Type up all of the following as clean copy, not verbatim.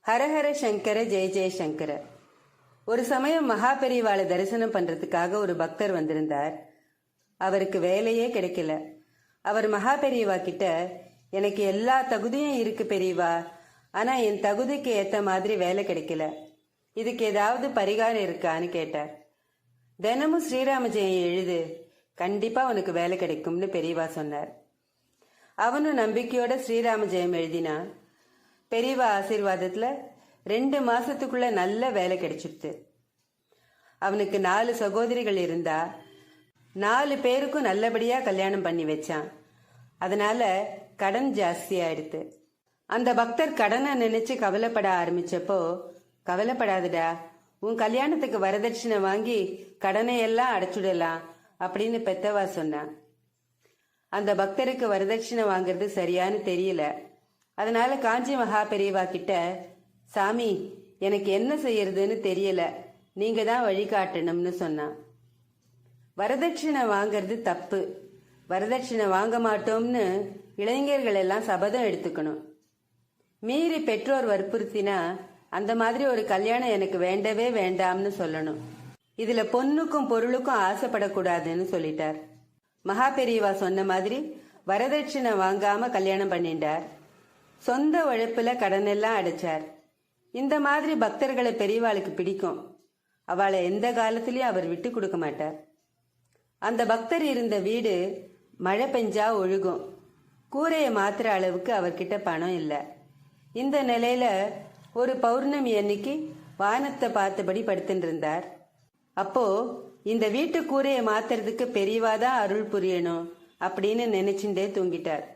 ஹரஹர சங்கர ஜெய ஜெயசங்கர. ஒரு சமயம் மகா பெரியவாளை தரிசனம் பண்றதுக்காக ஒரு பக்தர் வந்திருந்தார். அவருக்கு வேலையே கிடைக்கல. அவர் மகா பெரியவா கிட்ட, எனக்கு எல்லா தகுதியும் இருக்கு பெரியவா, ஆனா என் தகுதிக்கு ஏத்த மாதிரி வேலை கிடைக்கல, இதுக்கு ஏதாவது பரிகாரம் இருக்கான்னு கேட்டார். தினமும் ஸ்ரீராம ஜெயம் எழுது, கண்டிப்பா உனக்கு வேலை கிடைக்கும்னு பெரியவா சொன்னார். அவனும் நம்பிக்கையோட ஸ்ரீராம ஜெயம் எழுதினா. பெரியவா ஆசீர்வாதத்துல 2 மாசத்துக்குள்ள நல்ல வேலை கிடைச்சிடுது. அவனுக்கு 4 சகோதரிகள் இருந்தா 4 பேருக்கும் நல்லபடியா கல்யாணம் பண்ணி வச்சான். அதனால கடன் ஜாஸ்தி ஆயிடுத்து. அந்த பக்தர் கடனை நினைச்சு கவலைப்பட ஆரம்பிச்சப்போ, கவலைப்படாதடா, உன் கல்யாணத்துக்கு வரதட்சணை வாங்கி கடனை எல்லாம் அடைச்சுடலாம் அப்படின்னு பெத்தவா சொன்னான். அந்த பக்தருக்கு வரதட்சணை வாங்குறது சரியானு தெரியல. அதனால காஞ்சி மகா பெரியவா கிட்ட, சாமி எனக்கு என்ன செய்யறதுன்னு தெரியல, நீங்க தான் வழிகாட்டணும்னு சொன்னான். வரதட்சணை வாங்கறது தப்பு, வரதட்சணை வாங்க மாட்டோம்னு இளைஞர்கள் எல்லாம் சபதம் எடுத்துக்கணும். மீறி பெற்றோர் வற்புறுத்தினா அந்த மாதிரி ஒரு கல்யாணம் எனக்கு வேண்டவே வேண்டாம்னு சொல்லணும். இதுல பொண்ணுக்கும் பொருளுக்கும் ஆசைப்படக்கூடாதுன்னு சொல்லிட்டார். மகா பெரியவா சொன்ன மாதிரி வரதட்சணை வாங்காம கல்யாணம் பண்ணிட்டார். சொந்த உழைப்புல கடன் எல்லாம் அடைச்சார். இந்த மாதிரி பக்தர்களை பெரியவாளுக்கு பிடிக்கும். அவளை எந்த காலத்திலயும் அவர் விட்டு கொடுக்க மாட்டார். அந்த பக்தர் இருந்த வீடு மழை பெஞ்சா ஒழுகும். கூரையை மாத்துற அளவுக்கு அவர்கிட்ட பணம் இல்லை. இந்த நிலையில ஒரு பௌர்ணமி அன்னைக்கு வானத்தை பார்த்தபடி படுத்துட்டு இருந்தார். அப்போ இந்த வீட்டு கூரையை மாத்துறதுக்கு பெரியவாதான் அருள் புரியணும் அப்படின்னு நினைச்சுட்டே தூங்கிட்டார்.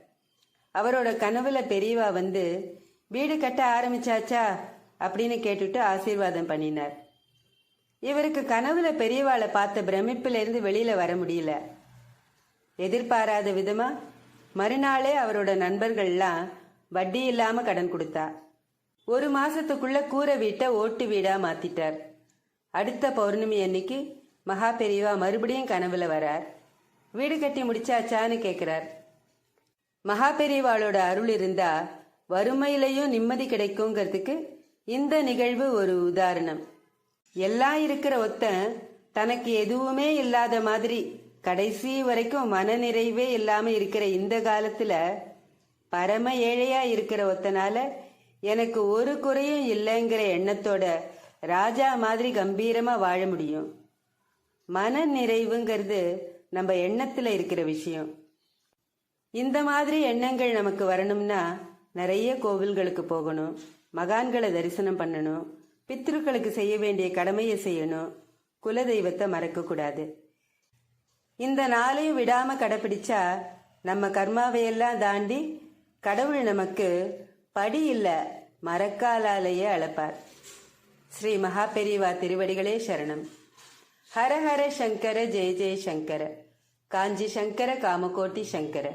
அவரோட கனவுல பெரியவா வந்து, வீடு கட்ட ஆரம்பிச்சாச்சா அப்படின்னு கேட்டுட்டு ஆசீர்வாதம் பண்ணினார். இவருக்கு கனவுல பெரியவாளை பார்த்த பிரமிப்பில இருந்து வெளியில வர முடியல. எதிர்பாராத விதமா மறுநாளே அவரோட நண்பர்கள்லாம் வட்டி இல்லாம கடன் கொடுத்தா. 1 மாசத்துக்குள்ள கூரை வீட்டை ஓட்டு வீடா மாத்திட்டார். அடுத்த பௌர்ணமி அன்னைக்கு மகா பெரியவா மறுபடியும் கனவுல வரார். வீடு கட்டி முடிச்சாச்சான்னு கேக்குறார். மகா பெரியவாளோட அருள் இருந்தா வறுமையிலையும் நிம்மதி கிடைக்குங்கிறதுக்கு இந்த நிகழ்வு ஒரு உதாரணம். எல்லாம் இருக்கிற ஒருத்தன் தனக்கு எதுவுமே இல்லாத மாதிரி கடைசி வரைக்கும் மன நிறைவே இல்லாம இருக்கிற இந்த காலத்துல பரம ஏழையா இருக்கிற ஒருத்தனால எனக்கு ஒரு குறையும் இல்லைங்கிற எண்ணத்தோட ராஜா மாதிரி கம்பீரமா வாழ முடியும். மன நிறைவுங்கிறது நம்ம எண்ணத்துல இருக்கிற விஷயம். இந்த மாதிரி எண்ணங்கள் நமக்கு வரணும்னா நிறைய கோவில்களுக்கு போகணும், மகான்களை தரிசனம் பண்ணணும், பித்ருக்களுக்கு செய்ய வேண்டிய கடமையை செய்யணும், குலதெய்வத்தை மறக்க கூடாது. இந்த நாளையும் விடாம கடைபிடிச்சா நம்ம கர்மாவையெல்லாம் தாண்டி கடவுள் நமக்கு படி இல்ல மரக்காலாலேயே அழைப்பார். ஸ்ரீ மகா பெரியவா திருவடிகளே சரணம். ஹர ஹர சங்கர ஜெய ஜெய சங்கர. காஞ்சி சங்கர காமகோட்டி சங்கர.